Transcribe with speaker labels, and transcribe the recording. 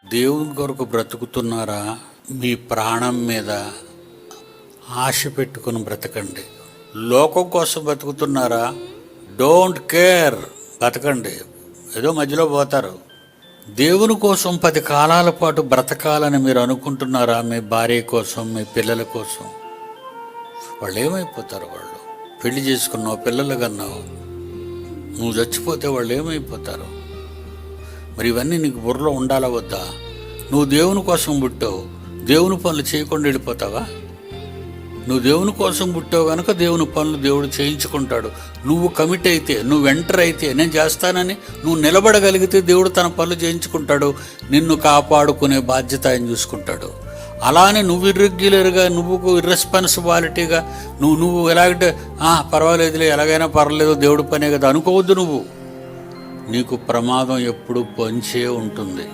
Speaker 1: దేవుని కొరకు బ్రతుకుతున్నారా? మీ ప్రాణం మీద ఆశ పెట్టుకుని బ్రతకండి. లోకం కోసం బ్రతుకుతున్నారా? Don't care, బ్రతకండి. ఏదో మధ్యలో పోతారు. దేవుని కోసం 10 కాలాల పాటు బ్రతకాలని మీరు అనుకుంటున్నారా? మీ భార్య కోసం, మీ పిల్లల కోసం. వాళ్ళు ఏమైపోతారు? వాళ్ళు పెళ్లి చేసుకున్నావు, పిల్లలు కన్నావు, నువ్వు చచ్చిపోతే వాళ్ళు ఏమైపోతారు? మరి ఇవన్నీ నీకు బుర్రలో ఉండాలా వద్దా? నువ్వు దేవుని కోసం పుట్టావు, దేవుని పనులు చేయకుండా వెళ్ళిపోతావా? నువ్వు దేవుని కోసం పుట్టావు కనుక దేవుని పనులు దేవుడు చేయించుకుంటాడు. నువ్వు కమిట్ అయితే, నువ్వు ఎంటర్ అయితే, నేను చేస్తానని నువ్వు నిలబడగలిగితే దేవుడు తన పనులు చేయించుకుంటాడు. నిన్ను కాపాడుకునే బాధ్యత ఆయన చూసుకుంటాడు. అలానే నువ్వు ఇర్రెగ్యులర్గా, నువ్వు ఇర్రెస్పాన్సిబాలిటీగా నువ్వు ఎలాగంటే పర్వాలేదులే, ఎలాగైనా పర్వాలేదు, దేవుడి పనే కదా అనుకోవద్దు. నీకు ప్రమాదం ఎప్పుడు పొంచే ఉంటుంది.